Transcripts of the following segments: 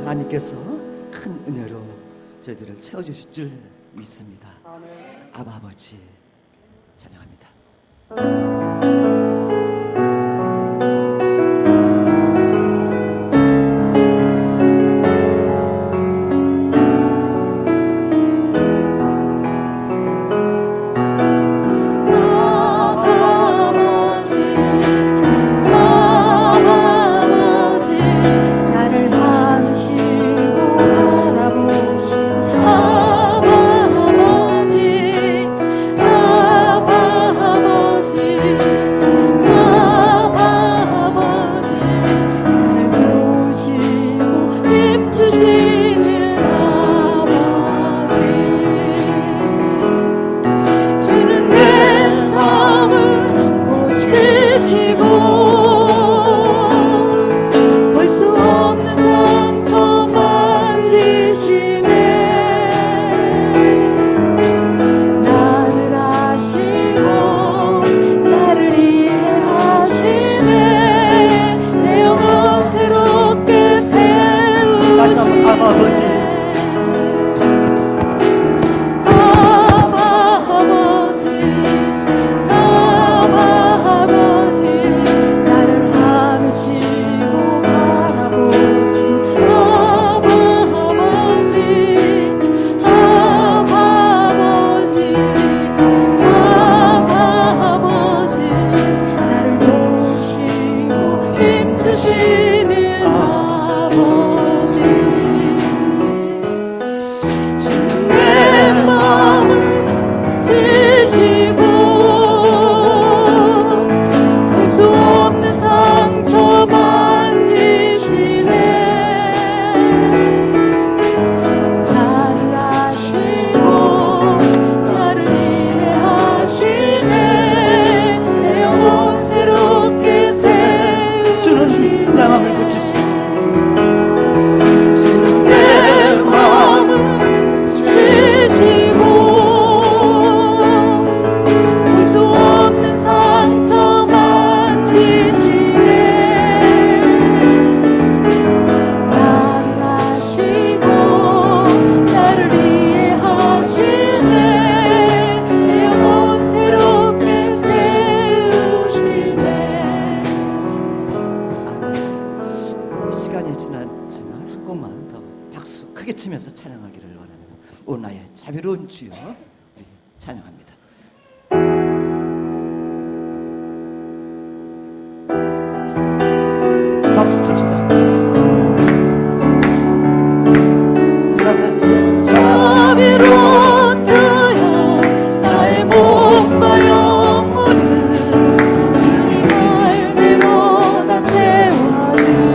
하나님께서 큰 은혜로 저희들을 채워주실 줄 믿습니다. 아바 아버지 찬양합니다. 치면서 찬양하기를 원합니다. 오 나의 자비로운 주여 우리 찬양합니다. 박수 칩시다. 자비로운 주여 나의 몸과 영혼을 주님의 은혜로 다 채워주소서.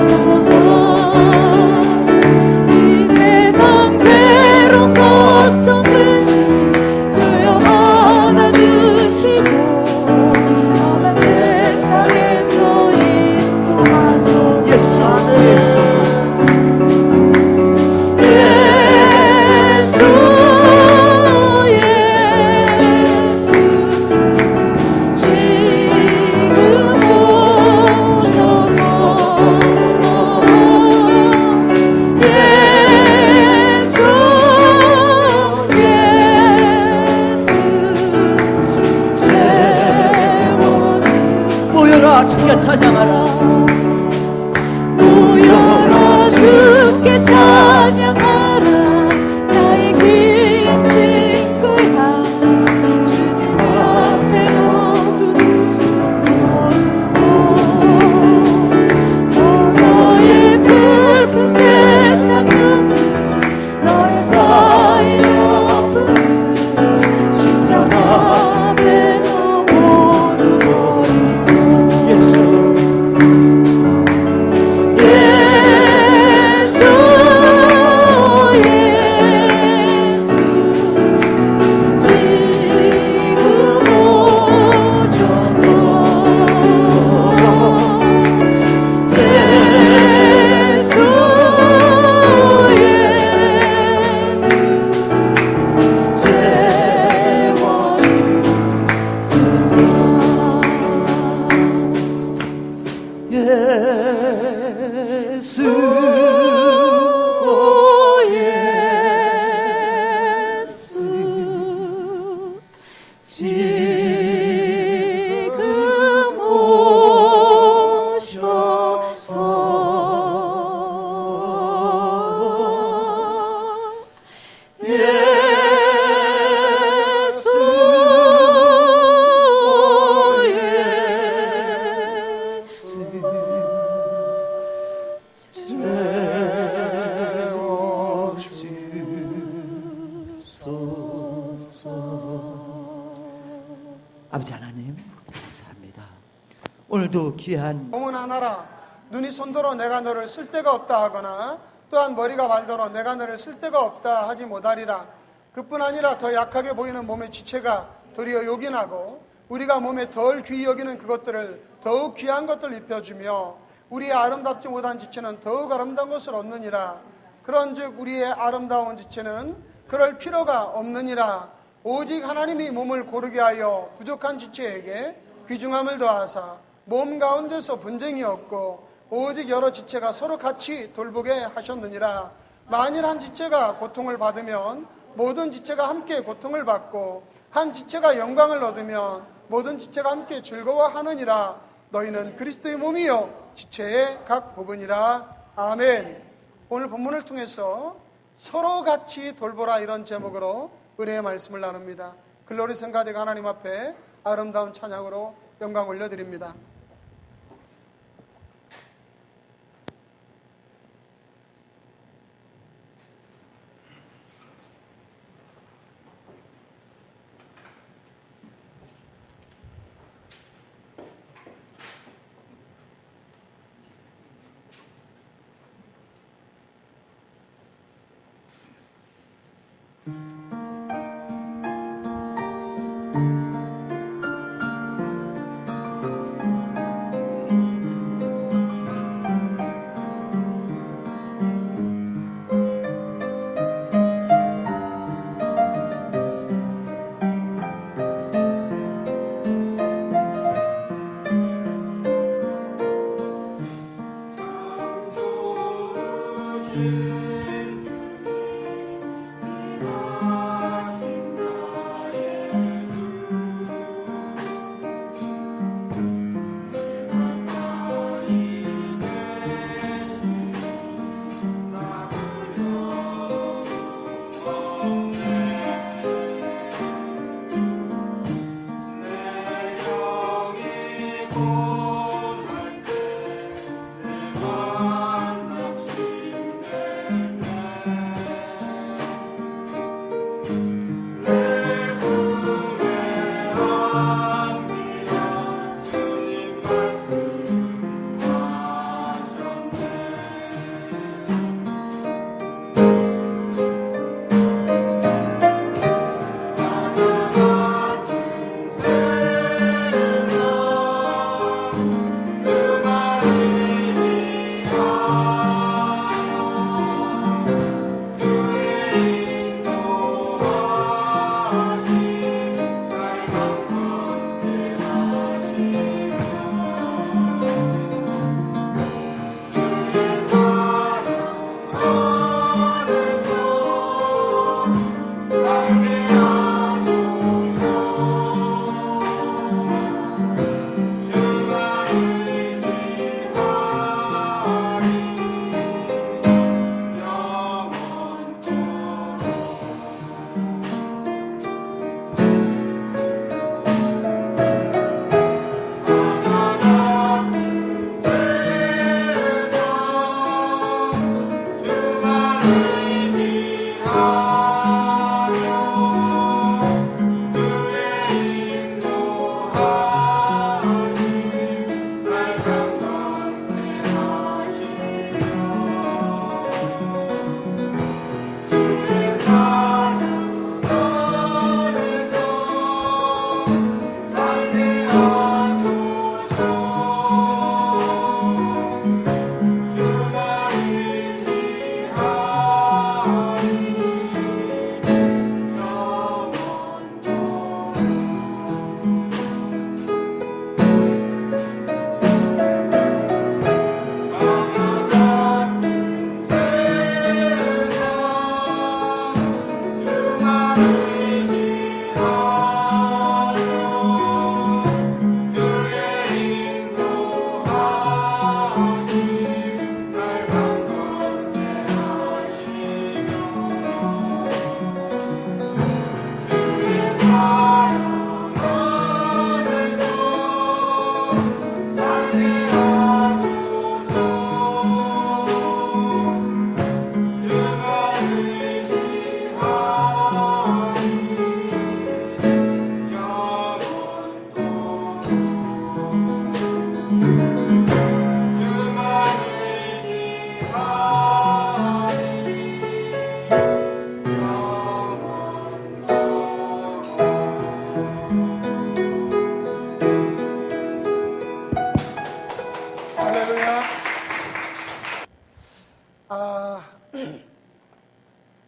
오늘도 귀한 몸은 하나라. 눈이 손더러 내가 너를 쓸데가 없다 하거나 또한 머리가 말더러 내가 너를 쓸데가 없다 하지 못하리라. 그뿐 아니라 더 약하게 보이는 몸의 지체가 도리어 요긴하고 우리가 몸에 덜 귀히 여기는 그것들을 더욱 귀한 것들 입혀주며 우리의 아름답지 못한 지체는 더욱 아름다운 것을 얻느니라. 그런즉 우리의 아름다운 지체는 그럴 필요가 없느니라. 오직 하나님이 몸을 고르게 하여 부족한 지체에게 귀중함을 더하사 몸 가운데서 분쟁이 없고 오직 여러 지체가 서로 같이 돌보게 하셨느니라. 만일 한 지체가 고통을 받으면 모든 지체가 함께 고통을 받고 한 지체가 영광을 얻으면 모든 지체가 함께 즐거워하느니라. 너희는 그리스도의 몸이요 지체의 각 부분이라. 아멘. 오늘 본문을 통해서 서로 같이 돌보라 이런 제목으로 은혜의 말씀을 나눕니다. 글로리 성가대가 하나님 앞에 아름다운 찬양으로 영광 올려드립니다.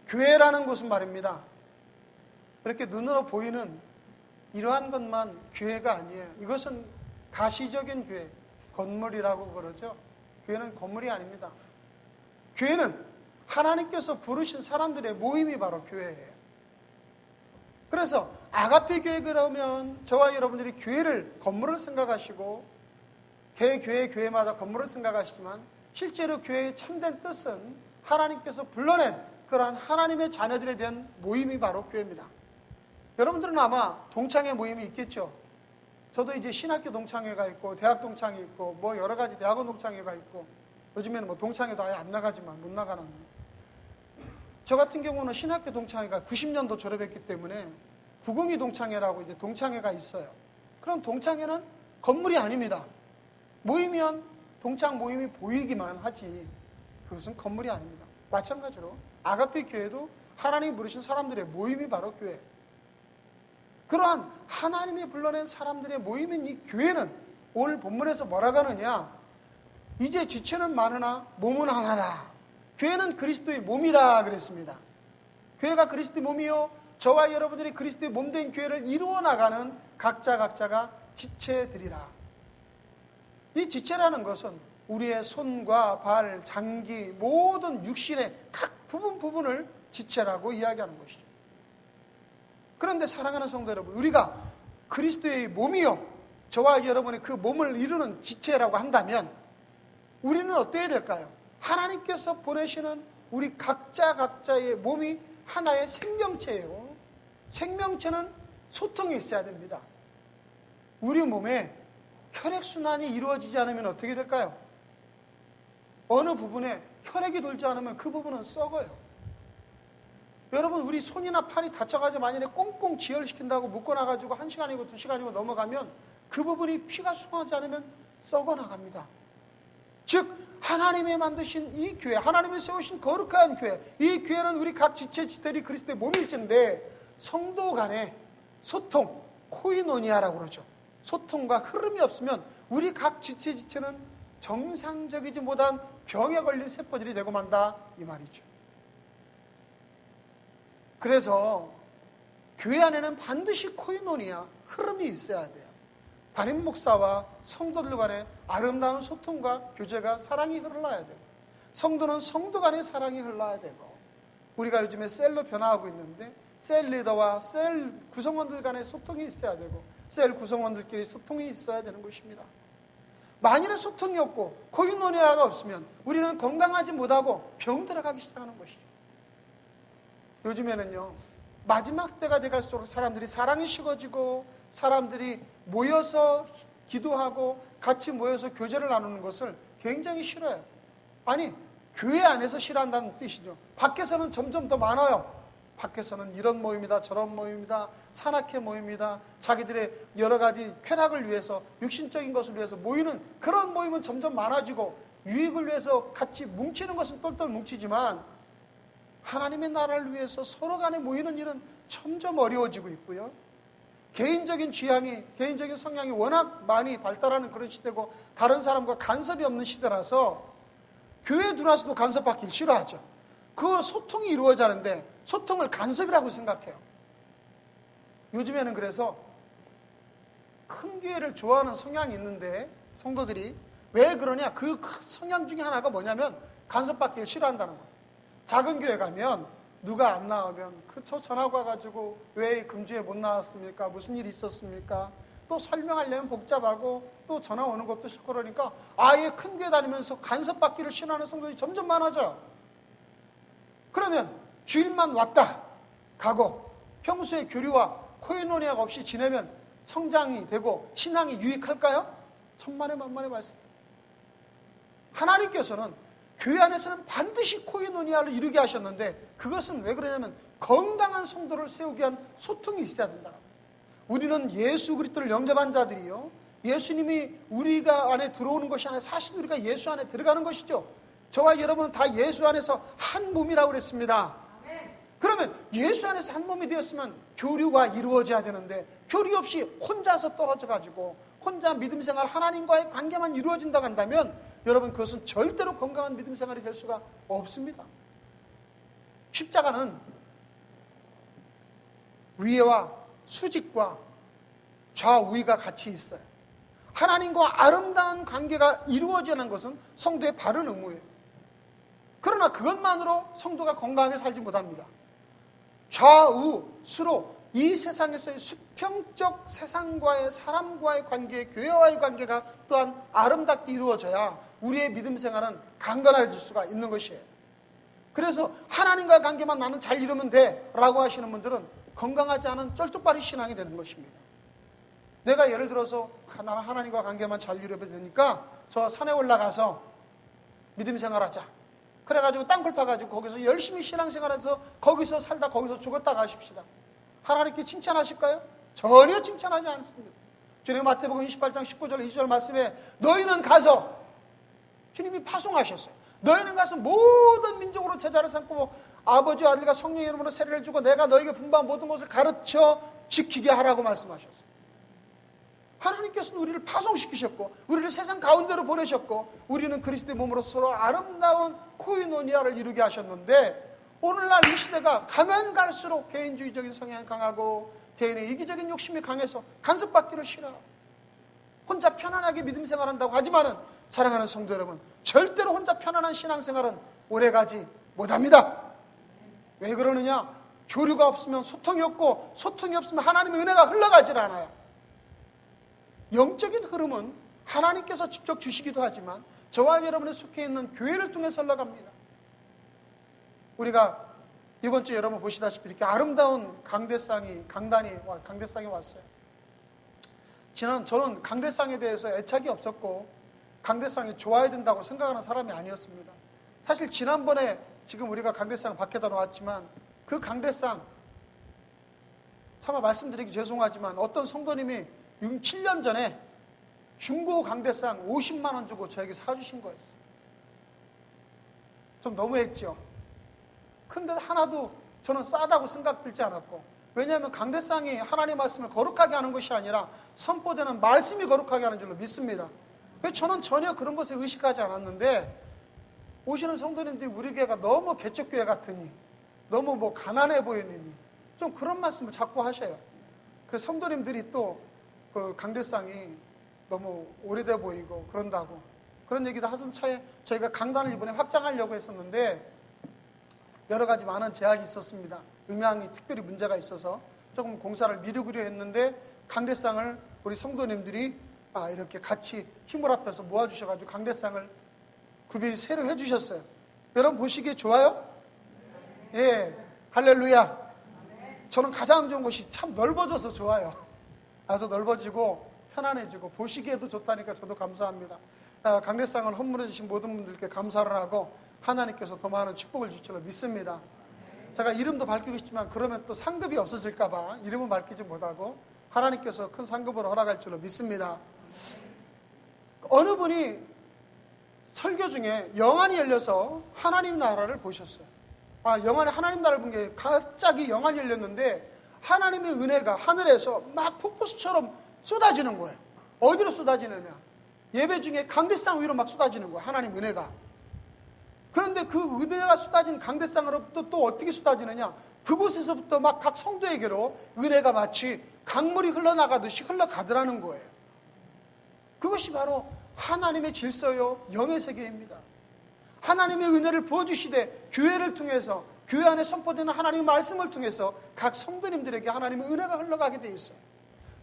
교회라는 것은 말입니다. 이렇게 눈으로 보이는 이러한 것만 교회가 아니에요. 이것은 가시적인 교회, 건물이라고 그러죠. 교회는 건물이 아닙니다. 교회는 하나님께서 부르신 사람들의 모임이 바로 교회예요. 그래서 아가페 교회 그러면 저와 여러분들이 교회를 건물을 생각하시고 교회마다 건물을 생각하시지만 실제로 교회의 참된 뜻은 하나님께서 불러낸 그러한 하나님의 자녀들에 대한 모임이 바로 교회입니다. 여러분들은 아마 동창회 모임이 있겠죠. 저도 이제 신학교 동창회가 있고 대학 동창회 있고 뭐 여러 가지 대학원 동창회가 있고 요즘에는 뭐 동창회도 아예 안 나가지만 못 나가는. 저 같은 경우는 신학교 동창회가 90년도 졸업했기 때문에 902 동창회라고 이제 동창회가 있어요. 그럼 동창회는 건물이 아닙니다. 모이면 동창 모임이 보이기만 하지 그것은 건물이 아닙니다. 마찬가지로 아가페 교회도 하나님이 부르신 사람들의 모임이 바로 교회. 그러한 하나님이 불러낸 사람들의 모임인 이 교회는 오늘 본문에서 뭐라고 하느냐? 이제 지체는 많으나 몸은 하나라. 교회는 그리스도의 몸이라 그랬습니다. 교회가 그리스도의 몸이요, 저와 여러분들이 그리스도의 몸된 교회를 이루어 나가는 각자가 지체들이라. 이 지체라는 것은 우리의 손과 발, 장기, 모든 육신의 각 부분을 지체라고 이야기하는 것이죠. 그런데 사랑하는 성도 여러분, 우리가 그리스도의 몸이요, 저와 여러분의 그 몸을 이루는 지체라고 한다면 우리는 어때야 될까요? 하나님께서 보내시는 우리 각자의 몸이 하나의 생명체예요. 생명체는 소통이 있어야 됩니다. 우리 몸에 혈액순환이 이루어지지 않으면 어떻게 될까요? 어느 부분에 혈액이 돌지 않으면 그 부분은 썩어요. 여러분, 우리 손이나 팔이 다쳐가지고 만약에 꽁꽁 지혈시킨다고 묶어놔가지고 1시간이고 2시간이고 넘어가면 그 부분이 피가 순환하지 않으면 썩어나갑니다. 즉 하나님이 만드신 이 교회, 하나님이 세우신 거룩한 교회, 이 교회는 우리 각 지체들이 그리스도의 몸일진데 성도 간의 소통, 코이노니아라고 그러죠. 소통과 흐름이 없으면 우리 각 지체는 정상적이지 못한 병에 걸린 세포들이 되고 만다 이 말이죠. 그래서 교회 안에는 반드시 코이노니아, 흐름이 있어야 돼요. 담임 목사와 성도들 간의 아름다운 소통과 교제가 사랑이 흘러야 되고, 성도는 성도 간의 사랑이 흘러야 되고, 우리가 요즘에 셀로 변화하고 있는데 셀 리더와 셀 구성원들 간의 소통이 있어야 되고, 셀 구성원들끼리 소통이 있어야 되는 것입니다. 만일에 소통이 없고 코이노니아가 없으면 우리는 건강하지 못하고 병 들어가기 시작하는 것이죠. 요즘에는요, 마지막 때가 돼갈수록 사람들이 사랑이 식어지고 사람들이 모여서 기도하고 같이 모여서 교제를 나누는 것을 굉장히 싫어해요. 아니, 교회 안에서 싫어한다는 뜻이죠. 밖에서는 점점 더 많아요. 밖에서는 이런 모임이다, 저런 모임이다, 산악회 모임이다, 자기들의 여러 가지 쾌락을 위해서, 육신적인 것을 위해서 모이는 그런 모임은 점점 많아지고, 유익을 위해서 같이 뭉치는 것은 똘똘 뭉치지만 하나님의 나라를 위해서 서로 간에 모이는 일은 점점 어려워지고 있고요. 개인적인 취향이, 개인적인 성향이 워낙 많이 발달하는 그런 시대고, 다른 사람과 간섭이 없는 시대라서 교회에 들어와서도 간섭받기 싫어하죠. 그 소통이 이루어지는데 소통을 간섭이라고 생각해요. 요즘에는 그래서 큰 교회를 좋아하는 성향이 있는데 성도들이 왜 그러냐? 그 성향 중에 하나가 뭐냐면 간섭받기를 싫어한다는 거예요. 작은 교회 가면 누가 안 나오면 저 전화 와가지고 왜 금주에 못 나왔습니까? 무슨 일이 있었습니까? 또 설명하려면 복잡하고 또 전화 오는 것도 싫고 그러니까 아예 큰 교회 다니면서 간섭받기를 싫어하는 성도들이 점점 많아져요. 그러면 주일만 왔다 가고 평소에 교류와 코이노니아가 없이 지내면 성장이 되고 신앙이 유익할까요? 천만의 만만의 말씀. 하나님께서는 교회 안에서는 반드시 코이노니아를 이루게 하셨는데 그것은 왜 그러냐면 건강한 성도를 세우기 위한 소통이 있어야 된다. 우리는 예수 그리스도를 영접한 자들이요, 예수님이 우리가 안에 들어오는 것이 아니라 사실 우리가 예수 안에 들어가는 것이죠. 저와 여러분은 다 예수 안에서 한 몸이라고 그랬습니다. 그러면 예수 안에서 한 몸이 되었으면 교류가 이루어져야 되는데 교류 없이 혼자서 떨어져 가지고 혼자 믿음 생활 하나님과의 관계만 이루어진다고 한다면 여러분 그것은 절대로 건강한 믿음 생활이 될 수가 없습니다. 십자가는 위에와 수직과 좌우위가 같이 있어요. 하나님과 아름다운 관계가 이루어지는 것은 성도의 바른 의무예요. 그러나 그것만으로 성도가 건강하게 살지 못합니다. 좌우, 수로 이 세상에서의 수평적 세상과의 사람과의 관계, 교회와의 관계가 또한 아름답게 이루어져야 우리의 믿음 생활은 강건해질 수가 있는 것이에요. 그래서 하나님과 관계만 나는 잘 이루면 돼 라고 하시는 분들은 건강하지 않은 쩔뚝발이 신앙이 되는 것입니다. 내가 예를 들어서 나는 하나님과 관계만 잘 이루면 되니까 저 산에 올라가서 믿음 생활하자. 그래가지고 땅굴 파가지고 거기서 열심히 신앙생활해서 거기서 살다 거기서 죽었다 가십시다. 하나님께 칭찬하실까요? 전혀 칭찬하지 않습니다. 주님 마태복음 28장 19절 20절 말씀에 너희는 가서 주님이 파송하셨어요. 너희는 가서 모든 민족으로 제자를 삼고 아버지와 아들과 성령의 이름으로 세례를 주고 내가 너희에게 분부한 모든 것을 가르쳐 지키게 하라고 말씀하셨어요. 하나님께서는 우리를 파송시키셨고 우리를 세상 가운데로 보내셨고 우리는 그리스도의 몸으로 서로 아름다운 코이노니아를 이루게 하셨는데 오늘날 이 시대가 가면 갈수록 개인주의적인 성향이 강하고 개인의 이기적인 욕심이 강해서 간섭받기를 싫어하고 혼자 편안하게 믿음 생활한다고 하지만은 사랑하는 성도 여러분, 절대로 혼자 편안한 신앙생활은 오래가지 못합니다. 왜 그러느냐? 교류가 없으면 소통이 없고 소통이 없으면 하나님의 은혜가 흘러가질 않아요. 영적인 흐름은 하나님께서 직접 주시기도 하지만 저와 여러분의 속해 있는 교회를 통해서 흘러갑니다. 우리가 이번 주에 여러분 보시다시피 이렇게 아름다운 강대상이 왔어요. 저는 강대상에 대해서 애착이 없었고 강대상이 좋아야 된다고 생각하는 사람이 아니었습니다. 사실 지난번에 지금 우리가 강대상 밖에다 놓았지만 그 강대상 차마 말씀드리기 죄송하지만 어떤 성도님이 6, 7년 전에 중고 강대상 50만 원 주고 저에게 사주신 거였어요. 좀 너무했죠. 근데 하나도 저는 싸다고 생각들지 않았고 왜냐하면 강대상이 하나님의 말씀을 거룩하게 하는 것이 아니라 선포되는 말씀이 거룩하게 하는 줄로 믿습니다. 그래서 저는 전혀 그런 것에 의식하지 않았는데 오시는 성도님들이 우리 교회가 너무 개척교회 같으니 너무 가난해 보이느니 좀 그런 말씀을 자꾸 하셔요. 그래서 성도님들이 또 그 강대상이 너무 오래돼 보이고 그런다고 그런 얘기도 하던 차에 저희가 강단을 이번에 확장하려고 했었는데 여러 가지 많은 제약이 있었습니다. 음향이 특별히 문제가 있어서 조금 공사를 미루기로 했는데 강대상을 우리 성도님들이 이렇게 같이 힘을 합해서 모아주셔가지고 강대상을 구비 새로 해주셨어요. 여러분 보시기에 좋아요? 예, 할렐루야. 저는 가장 좋은 곳이 참 넓어져서 좋아요. 아주 넓어지고 편안해지고 보시기에도 좋다니까 저도 감사합니다. 강대상을 헌물해 주신 모든 분들께 감사를 하고 하나님께서 더 많은 축복을 줄 줄로 믿습니다. 제가 이름도 밝히고 싶지만 그러면 또 상급이 없어질까 봐 이름은 밝히지 못하고 하나님께서 큰 상급을 허락할 줄로 믿습니다. 어느 분이 설교 중에 영안이 열려서 하나님 나라를 보셨어요. 영안에 하나님 나라를 본 게 갑자기 영안이 열렸는데 하나님의 은혜가 하늘에서 막 폭포수처럼 쏟아지는 거예요. 어디로 쏟아지느냐? 예배 중에 강대상 위로 막 쏟아지는 거예요. 하나님 은혜가. 그런데 그 은혜가 쏟아진 강대상으로부터 또 어떻게 쏟아지느냐? 그곳에서부터 막 각 성도에게로 은혜가 마치 강물이 흘러나가듯이 흘러가더라는 거예요. 그것이 바로 하나님의 질서요 영의 세계입니다. 하나님의 은혜를 부어주시되 교회를 통해서 교회 안에 선포되는 하나님의 말씀을 통해서 각 성도님들에게 하나님의 은혜가 흘러가게 돼 있어요.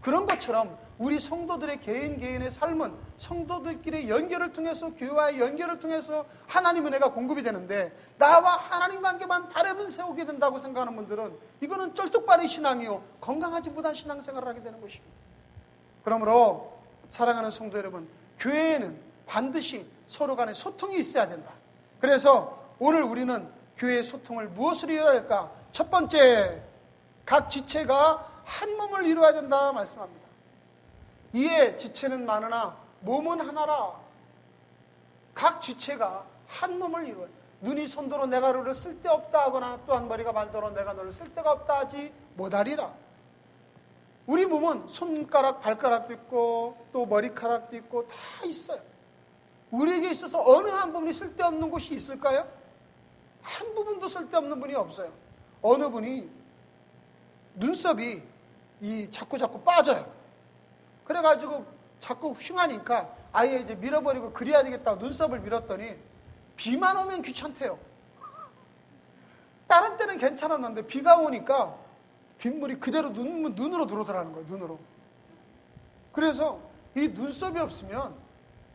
그런 것처럼 우리 성도들의 개인의 삶은 성도들끼리 연결을 통해서 교회와의 연결을 통해서 하나님 은혜가 공급이 되는데 나와 하나님 관계만 바람을 세우게 된다고 생각하는 분들은 이거는 쩔뚝발의 신앙이요 건강하지 못한 신앙생활을 하게 되는 것입니다. 그러므로 사랑하는 성도 여러분, 교회에는 반드시 서로 간에 소통이 있어야 된다. 그래서 오늘 우리는 교회의 소통을 무엇으로 이루어야 할까? 첫 번째, 각 지체가 한 몸을 이루어야 된다 말씀합니다. 이에 지체는 많으나 몸은 하나라. 각 지체가 한 몸을 이루어야 돼. 눈이 손도로 내가 너를 쓸데없다 하거나 또한 머리가 말도로 내가 너를 쓸데가 없다 하지 못하리라. 우리 몸은 손가락, 발가락도 있고 또 머리카락도 있고 다 있어요. 우리에게 있어서 어느 한 부분이 쓸데없는 곳이 있을까요? 한 부분도 쓸데없는 분이 없어요. 어느 분이 눈썹이 자꾸 빠져요. 그래가지고 자꾸 흉하니까 아예 이제 밀어버리고 그려야 되겠다고 눈썹을 밀었더니 비만 오면 귀찮대요. 다른 때는 괜찮았는데 비가 오니까 빗물이 그대로 눈으로 들어오더라는 거예요. 눈으로. 그래서 이 눈썹이 없으면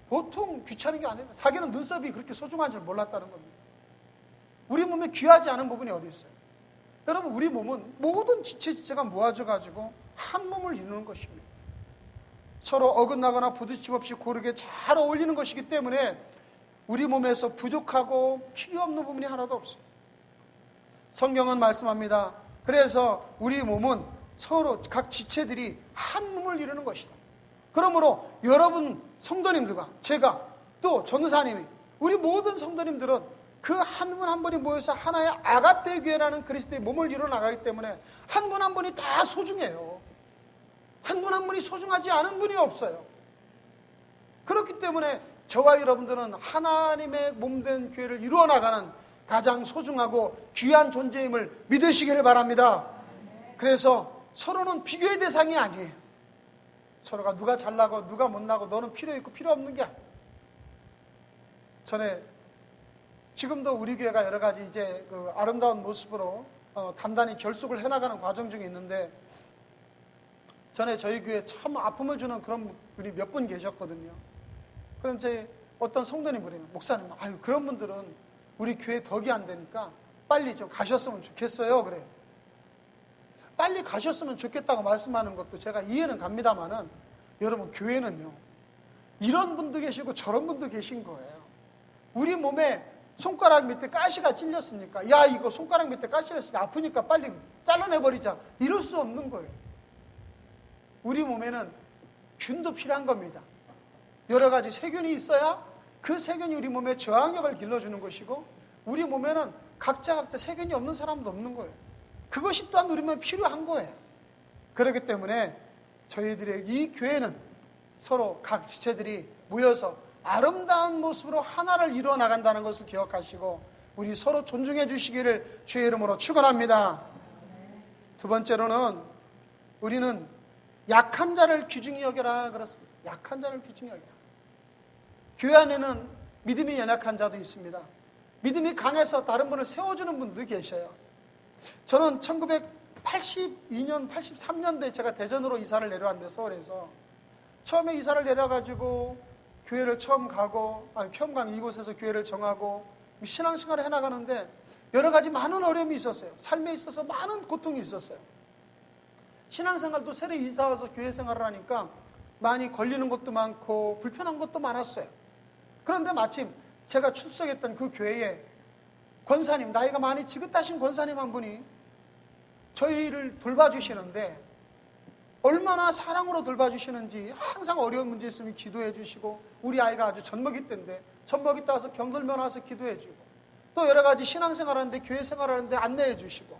보통 귀찮은 게 아니에요. 자기는 눈썹이 그렇게 소중한 줄 몰랐다는 겁니다. 우리 몸에 귀하지 않은 부분이 어디 있어요? 여러분, 우리 몸은 모든 지체가 모아져가지고 한 몸을 이루는 것입니다. 서로 어긋나거나 부딪힘 없이 고르게 잘 어울리는 것이기 때문에 우리 몸에서 부족하고 필요 없는 부분이 하나도 없어요. 성경은 말씀합니다. 그래서 우리 몸은 서로 각 지체들이 한 몸을 이루는 것이다. 그러므로 여러분 성도님들과 제가 또 전도사님이 우리 모든 성도님들은 그 한 분 한 분이 모여서 하나의 아가페 교회라는 그리스도의 몸을 이루어 나가기 때문에 한 분 한 분이 다 소중해요. 한 분 한 분이 소중하지 않은 분이 없어요. 그렇기 때문에 저와 여러분들은 하나님의 몸된 교회를 이루어 나가는 가장 소중하고 귀한 존재임을 믿으시기를 바랍니다. 그래서 서로는 비교의 대상이 아니에요. 서로가 누가 잘나고 누가 못나고 너는 필요 있고 필요 없는 게 아니에요. 전에 지금도 우리 교회가 여러 가지 이제 그 아름다운 모습으로 단단히 결속을 해나가는 과정 중에 있는데, 전에 저희 교회에 참 아픔을 주는 그런 분이 몇 분 계셨거든요. 그럼 제 어떤 성도님들이 목사님, 아유 그런 분들은 우리 교회 덕이 안 되니까 빨리 좀 가셨으면 좋겠어요. 그래요. 빨리 가셨으면 좋겠다고 말씀하는 것도 제가 이해는 갑니다만은, 여러분 교회는요 이런 분도 계시고 저런 분도 계신 거예요. 우리 몸에 손가락 밑에 가시가 찔렸습니까? 야, 이거 손가락 밑에 가시 찔렸으니 아프니까 빨리 잘라내버리자. 이럴 수 없는 거예요. 우리 몸에는 균도 필요한 겁니다. 여러 가지 세균이 있어야 그 세균이 우리 몸에 저항력을 길러주는 것이고, 우리 몸에는 각자 세균이 없는 사람도 없는 거예요. 그것이 또한 우리 몸에 필요한 거예요. 그렇기 때문에 저희들의 이 교회는 서로 각 지체들이 모여서 아름다운 모습으로 하나를 이루어 나간다는 것을 기억하시고 우리 서로 존중해 주시기를 주의 이름으로 축원합니다. 두 번째로는 우리는 약한 자를 귀중히 여겨라 그렇습니다. 약한 자를 귀중히 여겨라. 교회 안에는 믿음이 연약한 자도 있습니다. 믿음이 강해서 다른 분을 세워주는 분도 계셔요. 저는 1982년, 83년도에 제가 대전으로 이사를 내려왔는데, 서울에서 처음에 이사를 내려가지고 교회를 처음 가고 이곳에서 교회를 정하고 신앙생활을 해나가는데 여러 가지 많은 어려움이 있었어요. 삶에 있어서 많은 고통이 있었어요. 신앙생활도 새로 이사와서 교회 생활을 하니까 많이 걸리는 것도 많고 불편한 것도 많았어요. 그런데 마침 제가 출석했던 그 교회에 권사님, 나이가 많이 지긋하신 권사님 한 분이 저희를 돌봐주시는데, 얼마나 사랑으로 돌봐주시는지, 항상 어려운 문제 있으면 기도해 주시고, 우리 아이가 아주 젖먹이 때인데 젖먹이 때 와서 병들면 와서 기도해 주고, 또 여러 가지 신앙생활하는데 교회 생활하는데 안내해 주시고,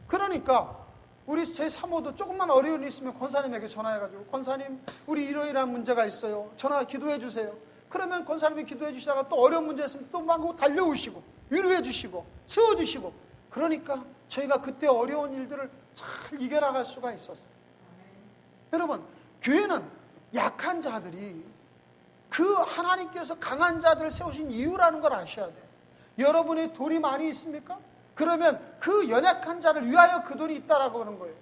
그러니까 우리 제 사모도 조금만 어려운 일 있으면 권사님에게 전화해가지고, 권사님 우리 이러이러한 문제가 있어요, 전화 기도해 주세요. 그러면 권사님이 기도해 주시다가 또 어려운 문제 있으면 또 막 달려오시고 위로해 주시고 세워주시고, 그러니까 저희가 그때 어려운 일들을 잘 이겨나갈 수가 있었어요. 여러분, 교회는 약한 자들이 그 하나님께서 강한 자들을 세우신 이유라는 걸 아셔야 돼요. 여러분의 돈이 많이 있습니까? 그러면 그 연약한 자를 위하여 그 돈이 있다라고 하는 거예요.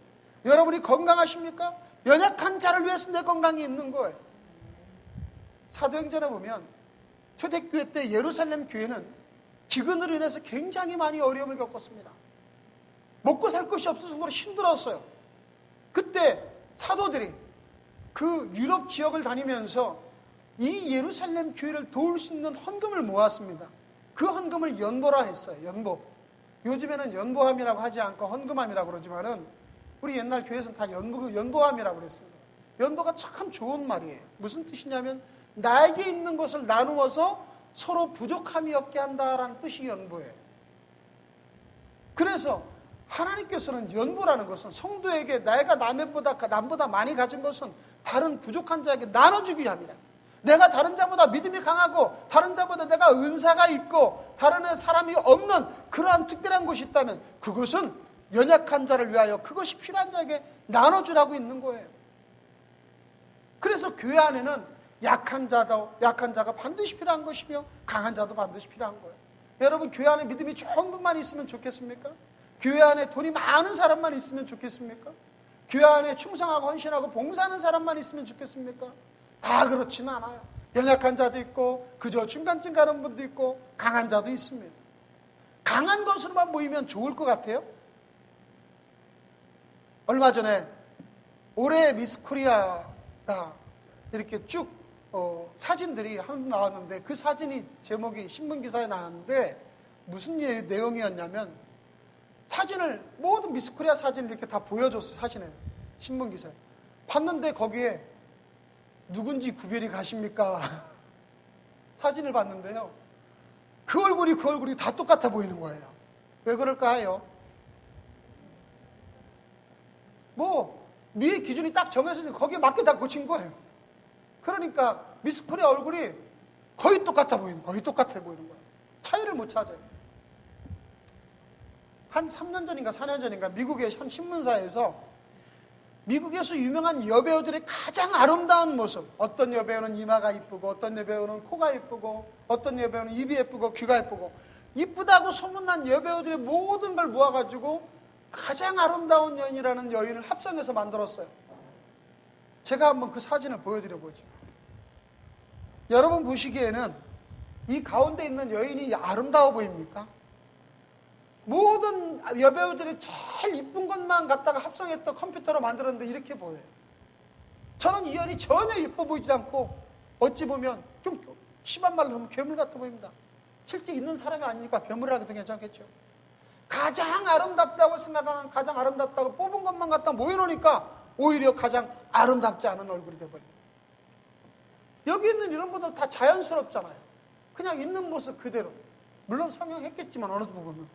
여러분이 건강하십니까? 연약한 자를 위해서 내 건강이 있는 거예요. 사도행전에 보면 초대교회 때 예루살렘 교회는 기근으로 인해서 굉장히 많이 어려움을 겪었습니다. 먹고 살 것이 없어서 정말 힘들었어요. 그때 사도들이 그 유럽 지역을 다니면서 이 예루살렘 교회를 도울 수 있는 헌금을 모았습니다. 그 헌금을 연보라 했어요. 연보. 요즘에는 연보함이라고 하지 않고 헌금함이라고 그러지만은 우리 옛날 교회에서는 다 연보함이라고 그랬습니다. 연보가 참 좋은 말이에요. 무슨 뜻이냐면 나에게 있는 것을 나누어서 서로 부족함이 없게 한다라는 뜻이 연보예요. 그래서 하나님께서는 연보라는 것은 성도에게 내가 남보다 많이 가진 것은 다른 부족한 자에게 나눠주기 위함이라. 내가 다른 자보다 믿음이 강하고 다른 자보다 내가 은사가 있고 다른 사람이 없는 그러한 특별한 곳이 있다면 그것은 연약한 자를 위하여 그것이 필요한 자에게 나눠주라고 있는 거예요. 그래서 교회 안에는 약한 자가 반드시 필요한 것이며 강한 자도 반드시 필요한 거예요. 여러분, 교회 안에 믿음이 좋은 분만 있으면 좋겠습니까? 교회 안에 돈이 많은 사람만 있으면 좋겠습니까? 교회 안에 충성하고 헌신하고 봉사하는 사람만 있으면 좋겠습니까? 다 그렇지는 않아요. 연약한 자도 있고 그저 중간쯤 가는 분도 있고 강한 자도 있습니다. 강한 것으로만 모이면 좋을 것 같아요. 얼마 전에 올해 미스 코리아가 이렇게 쭉 사진들이 한 나왔는데 그 사진이 제목이 신문기사에 나왔는데 무슨 내용이었냐면 사진을 모든 미스 코리아 사진을 이렇게 다 보여줬어요. 사진에 신문기사에 봤는데 거기에 누군지 구별이 가십니까? 사진을 봤는데요. 그 얼굴이 다 똑같아 보이는 거예요. 왜 그럴까요? 미의 기준이 딱 정해서 거기에 맞게 다 고친 거예요. 그러니까 미스 코리아 얼굴이 거의 똑같아 보이는 거예요. 차이를 못 찾아요. 한 3년 전인가 4년 전인가 미국의 한 신문사에서 미국에서 유명한 여배우들의 가장 아름다운 모습, 어떤 여배우는 이마가 이쁘고 어떤 여배우는 코가 이쁘고 어떤 여배우는 입이 예쁘고 귀가 예쁘고 이쁘다고 소문난 여배우들의 모든 걸 모아가지고 가장 아름다운 여인이라는 여인을 합성해서 만들었어요. 제가 한번 그 사진을 보여드려보죠. 여러분 보시기에는 이 가운데 있는 여인이 아름다워 보입니까? 모든 여배우들이 제일 이쁜 것만 갖다가 합성했던 컴퓨터로 만들었는데 이렇게 보여요. 저는 이 여인이 전혀 이뻐 보이지 않고 어찌 보면 좀 심한 말로 하면 괴물 같아 보입니다. 실제 있는 사람이 아니니까 괴물이라도 괜찮겠죠. 가장 아름답다고 생각하는 가장 아름답다고 뽑은 것만 갖다 모여놓으니까 오히려 가장 아름답지 않은 얼굴이 돼버립니다. 여기 있는 이런 분들 다 자연스럽잖아요. 그냥 있는 모습 그대로. 물론 성형했겠지만 어느 부분은.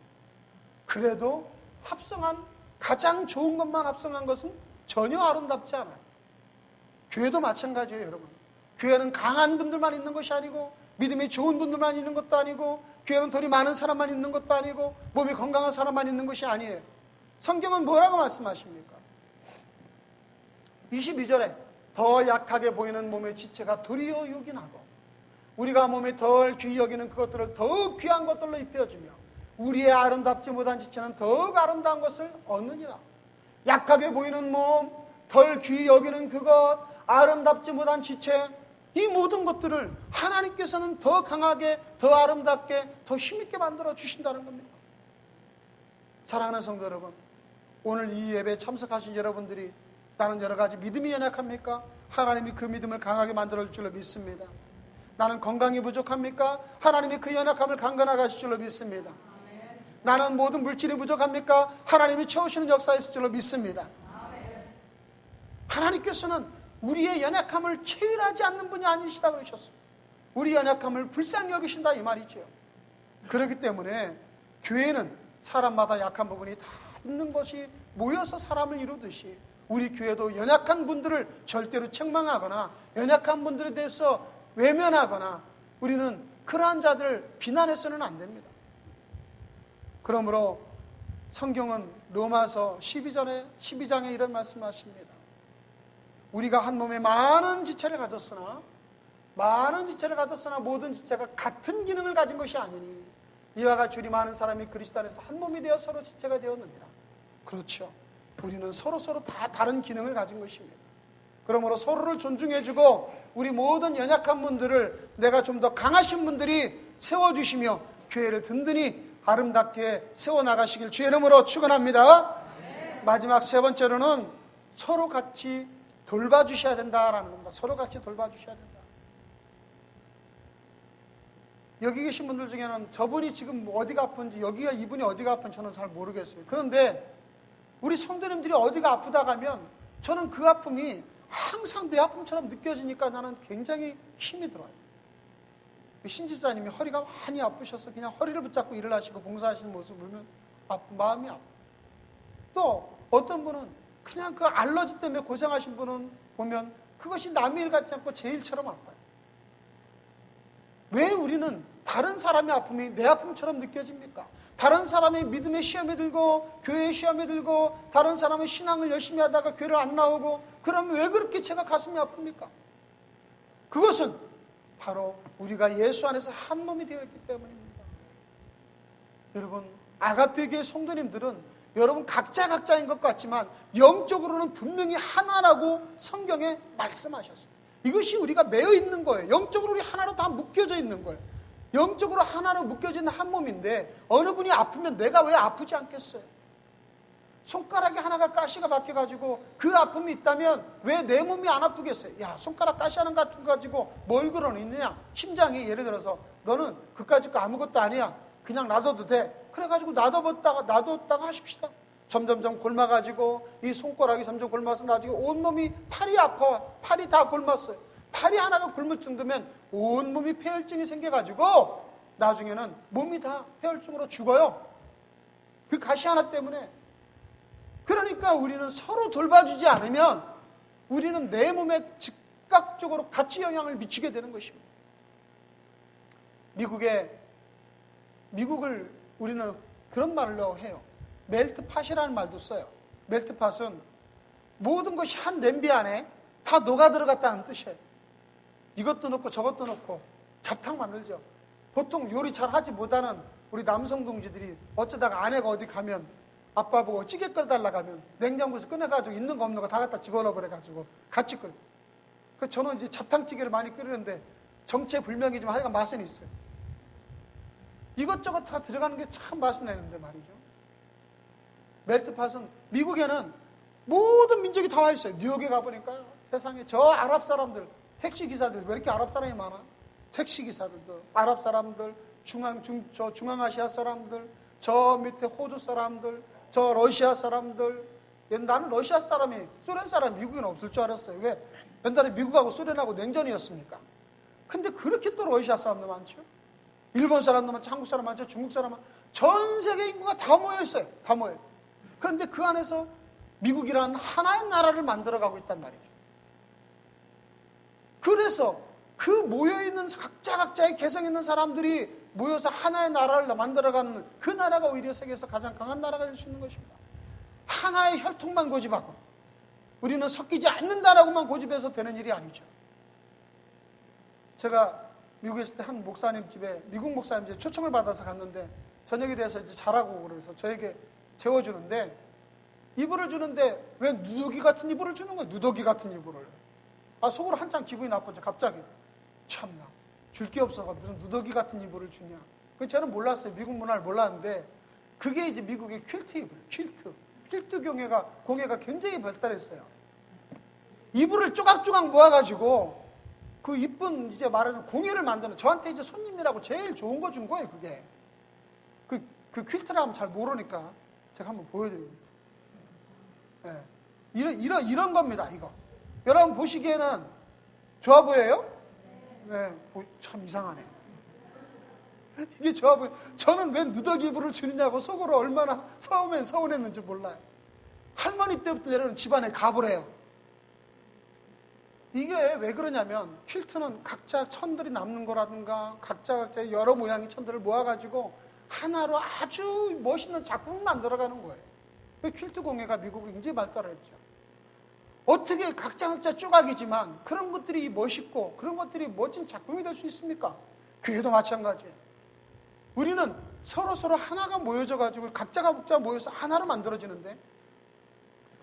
그래도 합성한 가장 좋은 것만 합성한 것은 전혀 아름답지 않아요. 교회도 마찬가지예요, 여러분. 교회는 강한 분들만 있는 것이 아니고 믿음이 좋은 분들만 있는 것도 아니고 교회는 돈이 많은 사람만 있는 것도 아니고 몸이 건강한 사람만 있는 것이 아니에요. 성경은 뭐라고 말씀하십니까? 22절에 더 약하게 보이는 몸의 지체가 도리어 요긴하고 우리가 몸에 덜 귀히 여기는 그것들을 더욱 귀한 것들로 입혀주며 우리의 아름답지 못한 지체는 더욱 아름다운 것을 얻느니라. 약하게 보이는 몸, 덜 귀히 여기는 그것, 아름답지 못한 지체, 이 모든 것들을 하나님께서는 더 강하게, 더 아름답게, 더 힘있게 만들어 주신다는 겁니다. 사랑하는 성도 여러분, 오늘 이 예배에 참석하신 여러분들이 나는 여러 가지 믿음이 연약합니까? 하나님이 그 믿음을 강하게 만들어 줄 줄로 믿습니다. 나는 건강이 부족합니까? 하나님이 그 연약함을 강건하게 하실 줄로 믿습니다. 나는 모든 물질이 부족합니까? 하나님이 채우시는 역사에 있을 줄로 믿습니다. 하나님께서는 우리의 연약함을 체휼하지 않는 분이 아니시다 그러셨어요. 우리 연약함을 불쌍히 여기신다 이 말이죠. 그렇기 때문에 교회는 사람마다 약한 부분이 다 있는 것이 모여서 사람을 이루듯이 우리 교회도 연약한 분들을 절대로 책망하거나 연약한 분들에 대해서 외면하거나 우리는 그러한 자들을 비난해서는 안 됩니다. 그러므로 성경은 로마서 12장에 이런 말씀하십니다. 우리가 한 몸에 많은 지체를 가졌으나 모든 지체가 같은 기능을 가진 것이 아니니 이와 같이 줄이 많은 사람이 그리스도 안에서 한 몸이 되어 서로 지체가 되었느니라. 그렇죠. 우리는 서로 다 다른 기능을 가진 것입니다. 그러므로 서로를 존중해주고 우리 모든 연약한 분들을 내가 좀 더 강하신 분들이 세워주시며 교회를 든든히 아름답게 세워나가시길 주의 이름으로 축원합니다. 마지막 세 번째로는 서로 같이 돌봐주셔야 된다라는 겁니다. 서로 같이 돌봐주셔야 된다. 여기 계신 분들 중에는 저분이 지금 어디가 아픈지 여기가 이분이 어디가 아픈지 저는 잘 모르겠어요. 그런데 우리 성도님들이 어디가 아프다 가면 저는 그 아픔이 항상 내 아픔처럼 느껴지니까 나는 굉장히 힘이 들어요. 신집사님이 허리가 많이 아프셔서 그냥 허리를 붙잡고 일을 하시고 봉사하시는 모습을 보면 마음이 아파요. 또 어떤 분은 그냥 그 알러지 때문에 고생하신 분은 보면 그것이 남의 일 같지 않고 제 일처럼 아파요. 왜 우리는 다른 사람의 아픔이 내 아픔처럼 느껴집니까? 다른 사람의 믿음의 시험에 들고 교회의 시험에 들고 다른 사람의 신앙을 열심히 하다가 교회를 안 나오고 그러면 왜 그렇게 제가 가슴이 아픕니까? 그것은 바로 우리가 예수 안에서 한 몸이 되어 있기 때문입니다. 여러분, 아가페 교회 성도님들은 여러분 각자인 것 같지만 영적으로는 분명히 하나라고 성경에 말씀하셨어요. 이것이 우리가 매여 있는 거예요. 영적으로 우리 하나로 다 묶여져 있는 거예요. 영적으로 하나로 묶여져 있는 한 몸인데 어느 분이 아프면 내가 왜 아프지 않겠어요? 손가락이 하나가 가시가 박혀가지고 그 아픔이 있다면 왜 내 몸이 안 아프겠어요? 야, 손가락 가시 하나 같은 거 가지고 뭘 그러느냐? 심장이 예를 들어서 너는 그까짓 거 아무것도 아니야. 그냥 놔둬도 돼. 그래가지고 놔뒀다가 하십시다. 점점점 골마가지고 이 손가락이 점점 골마서 나중에 온몸이 팔이 아파. 팔이 다 골mas어요. 팔이 하나가 굶을 정도면 온몸이 폐혈증이 생겨가지고 나중에는 몸이 다 폐혈증으로 죽어요. 그 가시 하나 때문에. 그러니까 우리는 서로 돌봐주지 않으면 우리는 내 몸에 즉각적으로 같이 영향을 미치게 되는 것입니다. 미국을 우리는 그런 말로 해요. 멜트팟이라는 말도 써요. 멜트팟은 모든 것이 한 냄비 안에 다 녹아 들어갔다는 뜻이에요. 이것도 넣고 저것도 넣고 잡탕 만들죠. 보통 요리 잘 하지 못하는 우리 남성 동지들이 어쩌다가 아내가 어디 가면 아빠 보고 찌개 끓여달라고 하면 냉장고에서 꺼내가지고 있는 거 없는 거 다 갖다 집어넣어 버려가지고 같이 끓여. 저는 이제 잡탕찌개를 많이 끓이는데 정체불명이지만 하여간 맛은 있어요. 이것저것 다 들어가는 게 참 맛이 나는데 말이죠. 멜트팟은 미국에는 모든 민족이 다 와 있어요. 뉴욕에 가보니까 세상에 저 아랍 사람들, 택시기사들 왜 이렇게 아랍 사람이 많아? 택시기사들도 아랍 사람들, 중앙아시아 사람들, 저 밑에 호주 사람들, 저 러시아 사람들. 나는 러시아 사람이, 소련 사람이 미국에는 없을 줄 알았어요. 왜? 옛날에 미국하고 소련하고 냉전이었으니까. 근데 그렇게 또 러시아 사람도 많죠. 일본 사람도 많죠. 한국 사람 많죠. 중국 사람 많죠. 전 세계 인구가 다 모여 있어요. 다 모여요. 그런데 그 안에서 미국이라는 하나의 나라를 만들어가고 있단 말이죠. 그래서 그 모여있는 각자의 개성 있는 사람들이 모여서 하나의 나라를 만들어가는 그 나라가 오히려 세계에서 가장 강한 나라가 될 수 있는 것입니다. 하나의 혈통만 고집하고 우리는 섞이지 않는다라고만 고집해서 되는 일이 아니죠. 제가 미국에 있을 때 한 목사님 집에, 미국 목사님 집에 초청을 받아서 갔는데 저녁에 대해서 이제 자라고 그래서 저에게 재워주는데 이불을 주는데 왜 누더기 같은 이불을 주는 거예요? 누더기 같은 이불을. 속으로 한참 기분이 나쁘죠. 갑자기. 참나. 줄 게 없어서 무슨 누더기 같은 이불을 주냐. 저는 몰랐어요. 미국 문화를 몰랐는데 그게 이제 미국의 퀼트 이불, 퀼트 공예가 굉장히 발달했어요. 이불을 쪼각쪼각 모아가지고 그 이쁜 이제 말하자면 공예를 만드는 저한테 이제 손님이라고 제일 좋은 거 준 거예요. 그게 그 퀼트를 하면 잘 모르니까 제가 한번 보여드립니다. 네. 이런 겁니다. 이거 여러분 보시기에는 좋아 보여요? 네, 참 이상하네. 이게 좋아 보여. 저는 왜 누더기 이불을 주느냐고 속으로 얼마나 서운했는지 몰라요. 할머니 때부터 내려오는 집안에 가보래요. 이게 왜 그러냐면 퀼트는 각자 천들이 남는 거라든가 각자 여러 모양의 천들을 모아가지고 하나로 아주 멋있는 작품을 만들어가는 거예요. 퀼트 공예가 미국에 굉장히 발달했죠. 어떻게 각자 조각이지만 그런 것들이 멋있고 그런 것들이 멋진 작품이 될 수 있습니까? 교회도 마찬가지예요. 우리는 서로 하나가 모여져가지고 각자가 모여서 하나로 만들어지는데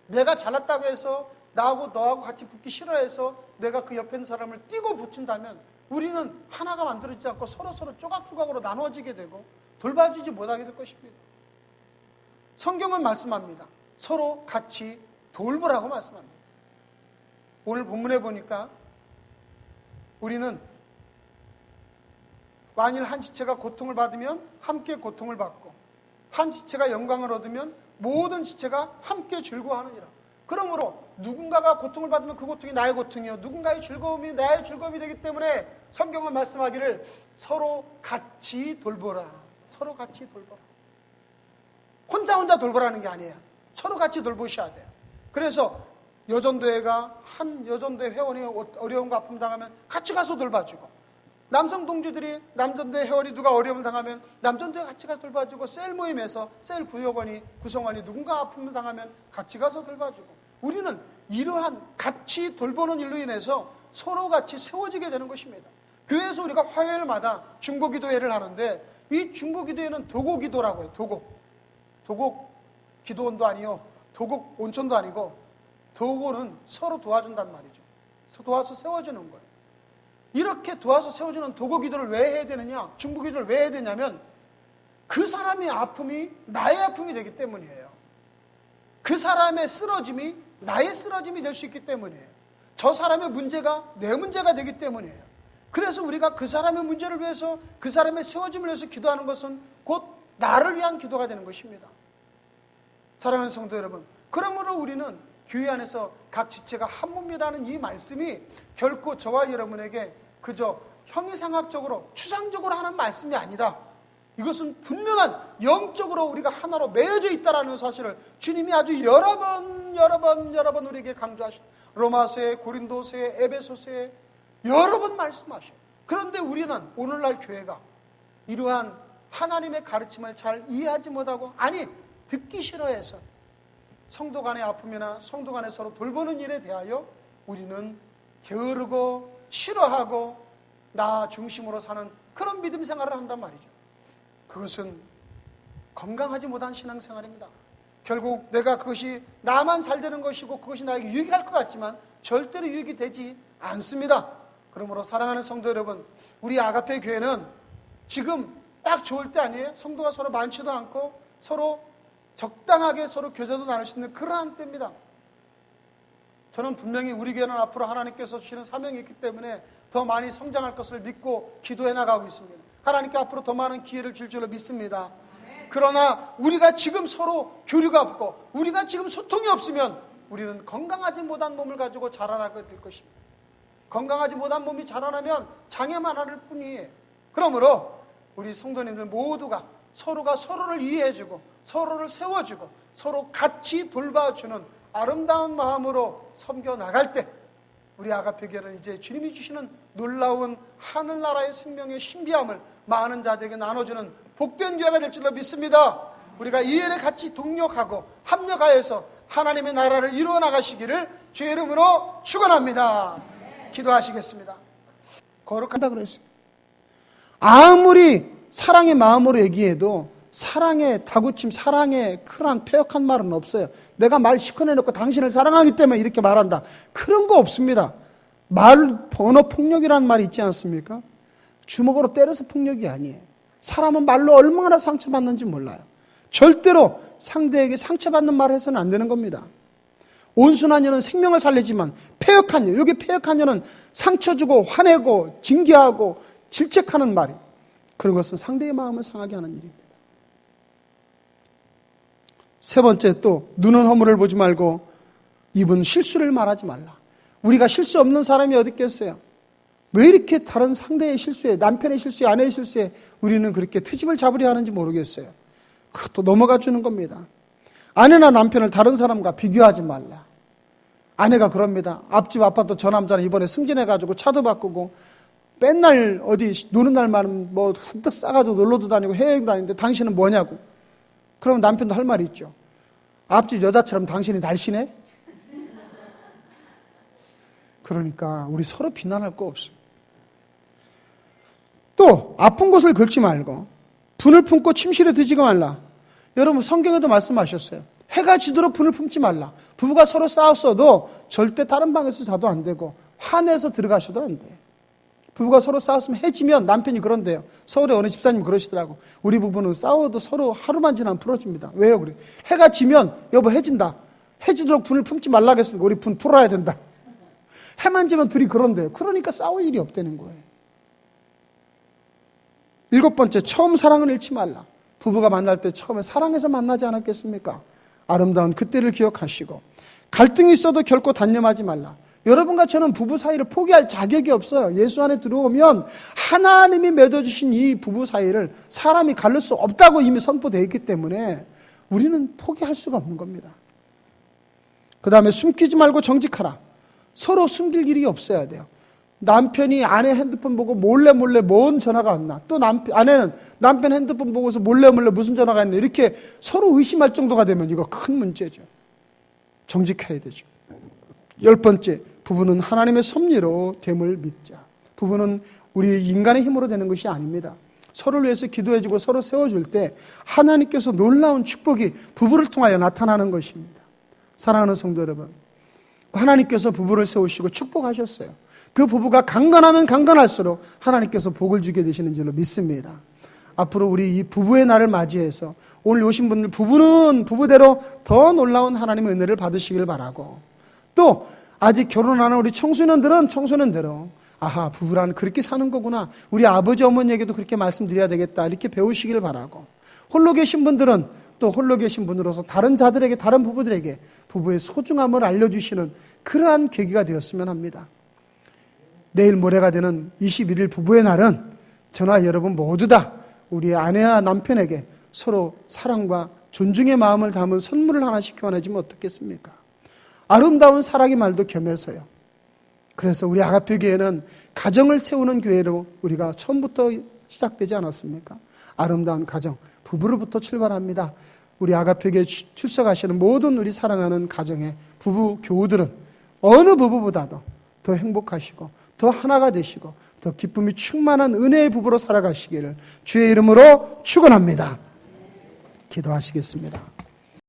내가 잘났다고 해서 나하고 너하고 같이 붙기 싫어해서 내가 그 옆에 있는 사람을 띄고 붙인다면 우리는 하나가 만들어지지 않고 서로 조각조각으로 나누어지게 되고 돌봐주지 못하게 될 것입니다. 성경은 말씀합니다. 서로 같이 돌보라고 말씀합니다. 오늘 본문에 보니까 우리는 만일 한 지체가 고통을 받으면 함께 고통을 받고 한 지체가 영광을 얻으면 모든 지체가 함께 즐거워하느니라. 그러므로 누군가가 고통을 받으면 그 고통이 나의 고통이요 누군가의 즐거움이 나의 즐거움이 되기 때문에 성경은 말씀하기를 서로 같이 돌보라. 서로 같이 돌보라. 혼자 돌보라는 게 아니에요. 서로 같이 돌보셔야 돼요. 그래서 여전도회가 한 여전도회 회원이 어려움과 아픔 당하면 같이 가서 돌봐주고 남성 동지들이 남전대 회원이 누가 어려움을 당하면 남전대에 같이 가서 돌봐주고, 셀 모임에서 셀 구성원이 누군가 아픔을 당하면 같이 가서 돌봐주고, 우리는 이러한 같이 돌보는 일로 인해서 서로 같이 세워지게 되는 것입니다. 교회에서 우리가 화요일마다 중보기도회를 하는데, 이 중보기도회는 도곡기도라고 해요. 도곡 기도원도 아니요, 도곡 온천도 아니고, 도고는 서로 도와준단 말이죠. 도와서 세워주는 거예요. 이렇게 도와서 세워주는 도고기도를 왜 해야 되느냐, 중보기도를 왜 해야 되냐면, 그 사람의 아픔이 나의 아픔이 되기 때문이에요. 그 사람의 쓰러짐이 나의 쓰러짐이 될 수 있기 때문이에요. 저 사람의 문제가 내 문제가 되기 때문이에요. 그래서 우리가 그 사람의 문제를 위해서, 그 사람의 세워짐을 위해서 기도하는 것은 곧 나를 위한 기도가 되는 것입니다. 사랑하는 성도 여러분, 그러므로 우리는 교회 안에서 각 지체가 한 몸이라는 이 말씀이 결코 저와 여러분에게 그저 형이상학적으로 추상적으로 하는 말씀이 아니다. 이것은 분명한 영적으로 우리가 하나로 매여져 있다는 사실을 주님이 아주 여러 번 우리에게 강조하시고, 로마서에, 고린도서에, 에베소서에 여러 번 말씀하셔요. 그런데 우리는 오늘날 교회가 이러한 하나님의 가르침을 잘 이해하지 못하고, 아니 듣기 싫어해서 성도 간의 아픔이나 성도 간에 서로 돌보는 일에 대하여 우리는 게으르고 싫어하고 나 중심으로 사는 그런 믿음 생활을 한단 말이죠. 그것은 건강하지 못한 신앙생활입니다. 결국 내가 그것이 나만 잘 되는 것이고 그것이 나에게 유익할 것 같지만 절대로 유익이 되지 않습니다. 그러므로 사랑하는 성도 여러분, 우리 아가페 교회는 지금 딱 좋을 때 아니에요? 성도가 서로 많지도 않고 서로 적당하게 서로 교제도 나눌 수 있는 그러한 때입니다. 저는 분명히 우리 교회는 앞으로 하나님께서 주시는 사명이 있기 때문에 더 많이 성장할 것을 믿고 기도해 나가고 있습니다. 하나님께 앞으로 더 많은 기회를 줄 줄로 믿습니다. 그러나 우리가 지금 서로 교류가 없고 우리가 지금 소통이 없으면 우리는 건강하지 못한 몸을 가지고 자라나게 될 것입니다. 건강하지 못한 몸이 자라나면 장애만 할 뿐이에요. 그러므로 우리 성도님들 모두가 서로가 서로를 이해해주고 서로를 세워주고 서로 같이 돌봐주는 아름다운 마음으로 섬겨 나갈 때 우리 아가페 교회는 이제 주님이 주시는 놀라운 하늘나라의 생명의 신비함을 많은 자들에게 나눠주는 복된 교회가 될 줄로 믿습니다. 우리가 이 일에 같이 동력하고 합력하여서 하나님의 나라를 이루어 나가시기를 주의 이름으로 축원합니다. 기도하시겠습니다. 거룩하다 그랬어요. 아무리 사랑의 마음으로 얘기해도 사랑의 다구침, 사랑의 큰한 폐역한 말은 없어요. 내가 말 시커내놓고 당신을 사랑하기 때문에 이렇게 말한다. 그런 거 없습니다. 언어 폭력이라는 말이 있지 않습니까? 주먹으로 때려서 폭력이 아니에요. 사람은 말로 얼마나 상처받는지 몰라요. 절대로 상대에게 상처받는 말을 해서는 안 되는 겁니다. 온순한 여는 생명을 살리지만 폐역한 여, 여기 폐역한 여는 상처 주고 화내고 징계하고 질책하는 말이, 그런 것은 상대의 마음을 상하게 하는 일입니다. 세 번째, 또 눈은 허물을 보지 말고 입은 실수를 말하지 말라. 우리가 실수 없는 사람이 어디 있겠어요? 왜 이렇게 다른 상대의 실수에, 남편의 실수에, 아내의 실수에 우리는 그렇게 트집을 잡으려 하는지 모르겠어요. 그것도 넘어가 주는 겁니다. 아내나 남편을 다른 사람과 비교하지 말라. 아내가 그럽니다. 앞집 아파트 저 남자는 이번에 승진해가지고 차도 바꾸고 맨날 어디 노는 날만 뭐 한뜩 싸가지고 놀러도 다니고 해외여행도 다니는데 당신은 뭐냐고. 그러면 남편도 할 말이 있죠. 앞집 여자처럼 당신이 날씬해? 그러니까 우리 서로 비난할 거 없어요. 또 아픈 곳을 긁지 말고 분을 품고 침실에 드지가 말라. 여러분 성경에도 말씀하셨어요. 해가 지도록 분을 품지 말라. 부부가 서로 싸웠어도 절대 다른 방에서 자도 안 되고 화내서 들어가셔도 안 돼요. 부부가 서로 싸웠으면 해 지면, 남편이 그런데요. 서울에 어느 집사님이 그러시더라고. 우리 부부는 싸워도 서로 하루만 지나면 풀어집니다. 왜요? 그래. 해가 지면 여보 해진다. 해지도록 분을 품지 말라 그랬으니까 우리 분 풀어야 된다. 해만 지면 둘이 그런데요. 그러니까 싸울 일이 없다는 거예요. 7번째, 처음 사랑을 잃지 말라. 부부가 만날 때 처음에 사랑해서 만나지 않았겠습니까? 아름다운 그때를 기억하시고 갈등이 있어도 결코 단념하지 말라. 여러분과 저는 부부 사이를 포기할 자격이 없어요. 예수 안에 들어오면 하나님이 맺어주신 이 부부 사이를 사람이 가를 수 없다고 이미 선포되어 있기 때문에 우리는 포기할 수가 없는 겁니다. 그 다음에 숨기지 말고 정직하라. 서로 숨길 일이 없어야 돼요. 남편이 아내 핸드폰 보고 몰래 뭔 전화가 왔나? 또 아내는 남편 핸드폰 보고서 몰래 무슨 전화가 왔나? 이렇게 서로 의심할 정도가 되면 이거 큰 문제죠. 정직해야 되죠. 10번째, 부부는 하나님의 섭리로 됨을 믿자. 부부는 우리 인간의 힘으로 되는 것이 아닙니다. 서로를 위해서 기도해주고 서로 세워줄 때 하나님께서 놀라운 축복이 부부를 통하여 나타나는 것입니다. 사랑하는 성도 여러분, 하나님께서 부부를 세우시고 축복하셨어요. 그 부부가 강건하면 강건할수록 하나님께서 복을 주게 되시는 줄로 믿습니다. 앞으로 우리 이 부부의 날을 맞이해서 오늘 오신 분들 부부는 부부대로 더 놀라운 하나님의 은혜를 받으시길 바라고, 또 아직 결혼 안 한 우리 청소년들은 청소년대로 아하, 부부란 그렇게 사는 거구나, 우리 아버지 어머니에게도 그렇게 말씀드려야 되겠다, 이렇게 배우시길 바라고, 홀로 계신 분들은 또 홀로 계신 분으로서 다른 자들에게, 다른 부부들에게 부부의 소중함을 알려주시는 그러한 계기가 되었으면 합니다. 내일 모레가 되는 21일 부부의 날은 저나 여러분 모두 다 우리 아내와 남편에게 서로 사랑과 존중의 마음을 담은 선물을 하나씩 교환해주면 어떻겠습니까? 아름다운 사랑의 말도 겸해서요. 그래서 우리 아가페 교회는 가정을 세우는 교회로 우리가 처음부터 시작되지 않았습니까? 아름다운 가정, 부부로부터 출발합니다. 우리 아가페 교회에 출석하시는 모든 우리 사랑하는 가정의 부부 교우들은 어느 부부보다도 더 행복하시고 더 하나가 되시고 더 기쁨이 충만한 은혜의 부부로 살아가시기를 주의 이름으로 축원합니다. 기도하시겠습니다.